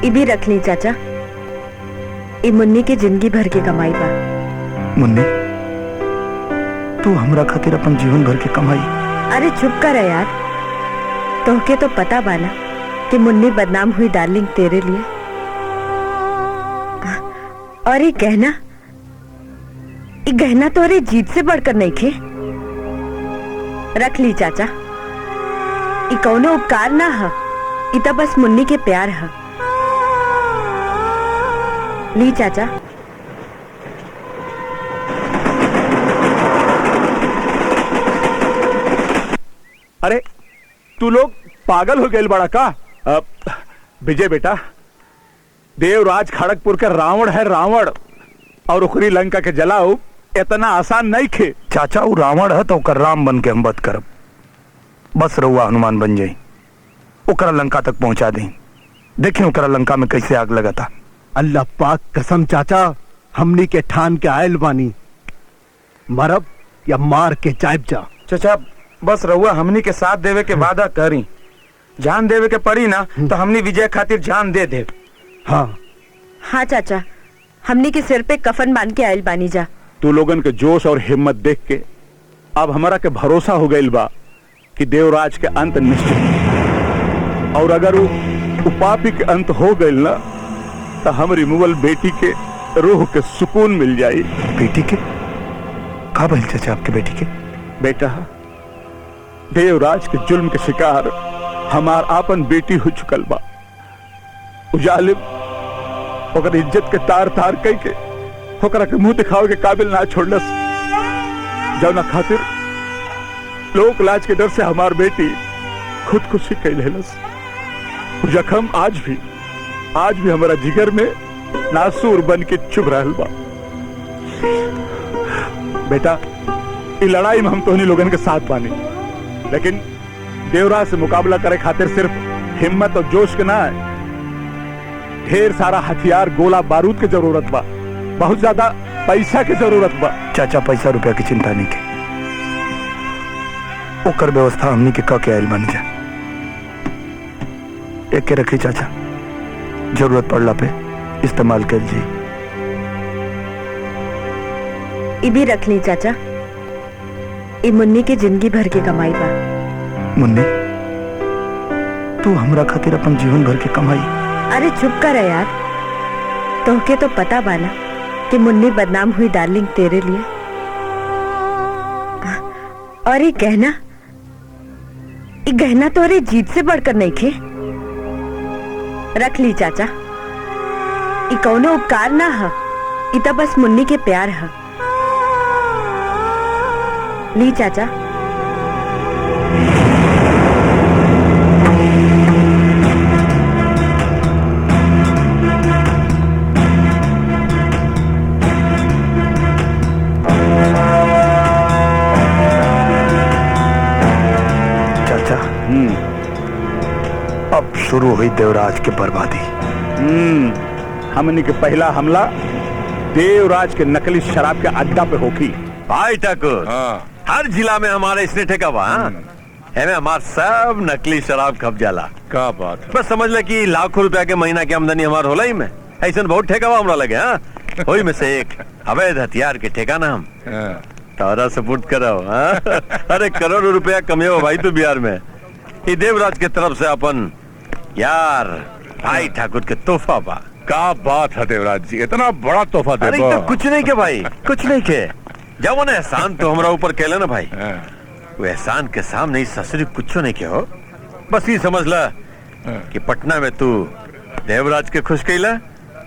ई भी रख ली चाचा। ई मुन्नी के जिंदगी भर के कमाई बा। मुन्नी, तू हमरा खातिर अपन जीवन भर के कमाई। अरे चुप कर यार, तोहके तो पता बा ना कि मुन्नी बदनाम हुई डार्लिंग तेरे लिए। और ये गहना तो अरे जीत से बढ़कर नहीं खे। रख ली चाचा, ई कौनो उपकार ना है, ई तो बस मुन्नी के प्यार है। ली चाचा। अरे तू लोग पागल हो गए बड़ा का? विजय बेटा, देवराज खड़गपुर के रावण है, रावण। और उखरी लंका के जलाओ इतना आसान नहीं खे। चाचा वो रावण है तो ओकर राम बन के हम बद करब। बस रहुआ हनुमान बन जाई, ओकरा लंका तक पहुंचा दी। देखिए ओकरा लंका में कैसे आग लगा था। अल्लाह पाक कसम चाचा, हमनी के ठान के आयल बानी, मरब या मार के चाइब जा। चाचा बस रहुआ हमनी के साथ देवे के वादा करी। जान देवे के पड़ी ना तो हमनी विजय खातिर जान दे दे। हाँ हाँ चाचा, हमनी के सिर पे कफन बांध के आयल बानी जा। तू लोगन के जोश और हिम्मत देख के अब हमारा के भरोसा हो गई बा कि देवराज के अंत निश्चित है। और अगर वो पापी के अंत हो गई ना तो हमारी मुगल बेटी के रूह के सुकून मिल जाई। बेटी के का भइल चाचा आपके बेटी के? बेटा, देवराज के जुल्म के शिकार हमार आपन बेटी हो चुकल बा। उजालिम ओकर इज्जत के तार तार कई के ओकरा के मुंह दिखावे के काबिल ना छोड़लस। जौना खातिर लोक लाज के डर से हमार बेटी खुदकुशी कई लेलस। जख्म आज भी हमारा जिगर में नासूर बन के चुभ रहल बा। बेटा, इस लड़ाई में हम तोहनी लोगन के साथ बानी, लेकिन देवराज से मुकाबला करे खातिर सिर्फ हिम्मत और जोश के ना है, ढेर सारा हथियार, गोला बारूद की जरूरत बा। बहुत ज्यादा पैसा की जरूरत बा। चाचा पैसा रुपया की चिंता नहीं के, ओकर व्यवस्था हमनी के के आयल बन जा। एक के रखी चाचा, जरूरत पड़ला पे इस्तेमाल कर जी। ई भी रख ली चाचा। ई मुन्नी के जिंदगी भर के कमाई बा। मुन्नी, तू हमरा खातिर अपन जीवन भर के कमाई। अरे चुप कर यार, तोहके तो पता बा ना कि मुन्नी बदनाम हुई डार्लिंग तेरे लिए। और ये गहना तो अरे जीत से बढ़कर नहीं खे। रख ली चाचा, ई कौनो उपकार ना है, ई तो बस मुन्नी के प्यार है। ली चाचा। अब शुरू हुई देवराज की बर्बादी। हमनी के पहला हमला देवराज के नकली शराब के अड्डा पे होगी। भाई ठाकुर, हर जिला में हमारे इसने ठेका बा। हमें हमार सब नकली शराब खप जाला। क्या बात है? बस समझ ले कि लाखों रुपया के महीना की आमदनी हमार होला ही में। ऐसा बहुत ठेका बा हमरा लगे। वही में से एक अवैध हथियार के ठेका ना हम तारा सपोर्ट कराओ। अरे करोड़ों रुपया कमेओ भाई तू बिहार में। ये देवराज के तरफ से अपन यार भाई ठाकुर के तोहफा बा। क्या बात है देवराज जी, इतना बड़ा तोहफा दे। अरे तो कुछ नहीं के भाई, कुछ नहीं के। जब उन्हें एहसान तो हमरा ऊपर कहले ना भाई, वो एहसान के सामने ही ससुरी कुछ नहीं के हो। बस ये समझ ला कि पटना में तू देवराज के खुश कैला,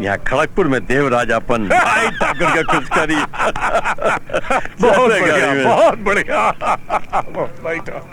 यहाँ खड़गपुर में देवराज अपन भाई ठाकुर के खुश करी। बहुत बढ़िया, बहुत बढ़िया। बैठो।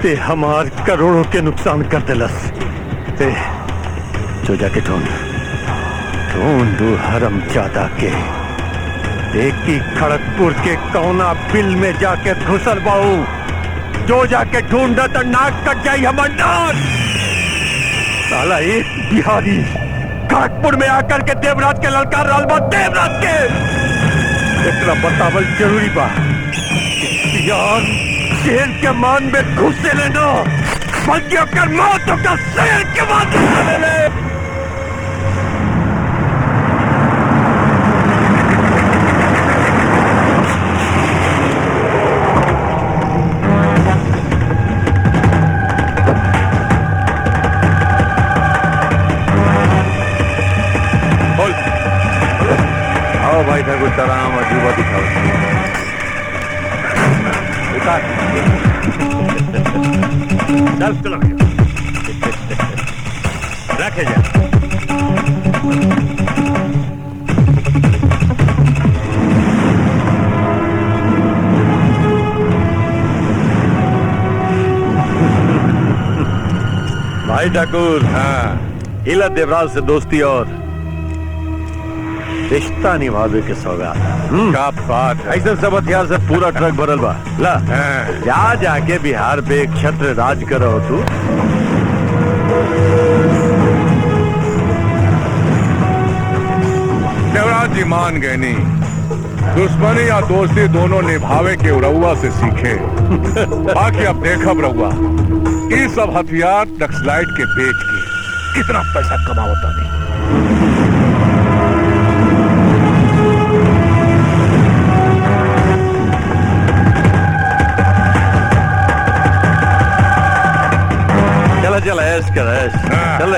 ते हमार करोड़ों के नुकसान कर दिलस। ते जो जाके ढूंढ हरम ज्यादा के एक ही खड़गपुर के कौना बिल में जाके घुसल बाऊ। जो जाके ढूंढ तो नाक कट जाई हमार नाक। साला एक बिहारी खड़गपुर में आकर के देवराज के ललकार रहा बा। देवराज के एकरा बतावल जरूरी बा। यार शेर के मान में घुसे लेना बल्कि कर मौत का शेर के मान में ले। आओ भाई ठाकुर तराम अजूबा दिखाओ। चल चलो रखे जा। भाई ठाकुर, हाँ इला देवराज से दोस्ती और रिश्ता निभावे के सौगात। क्या बात है। ऐसे सब हथियार से पूरा ट्रक भरल बा। ला जा जाके बिहार पे एक छत्र राज करो तू। देवराज जी मान गए नहीं। दुश्मनी या दोस्ती दोनों निभावे के रउआ से सीखे। बाकी अब देखब रउआ ये सब हथियार नक्सलाइट के बेच के कितना पैसा कमावता नहीं। चल ऐश कर ऐश। चल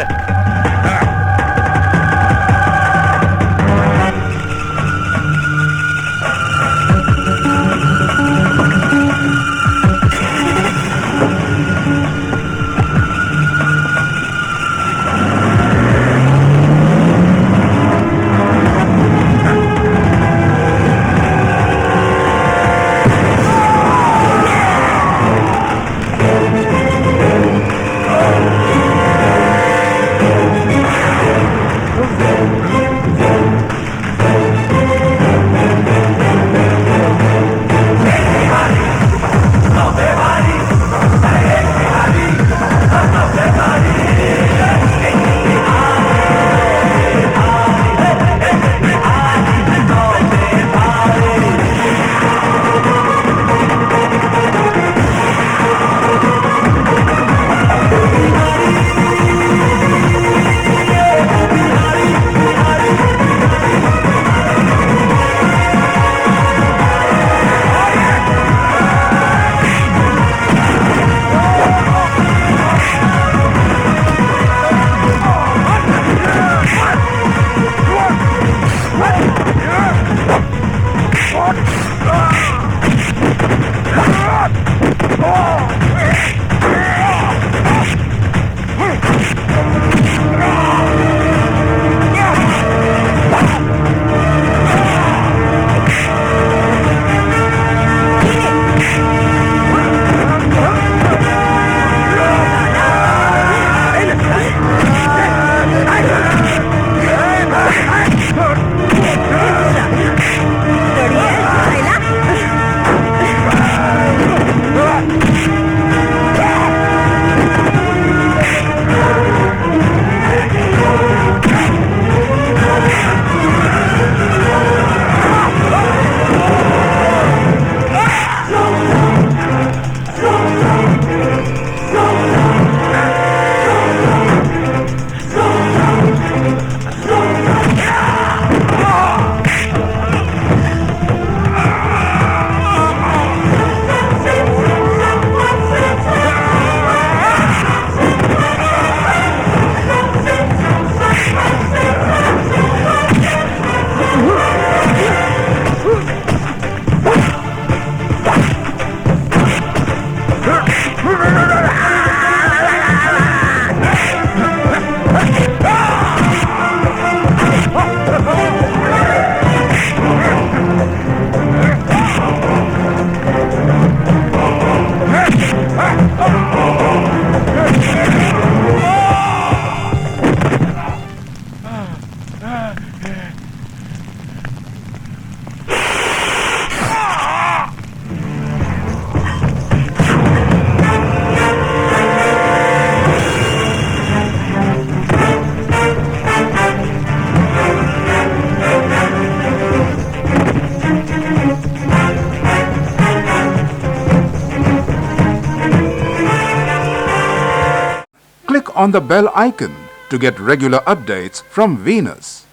Click on the bell icon to get regular updates from Venus.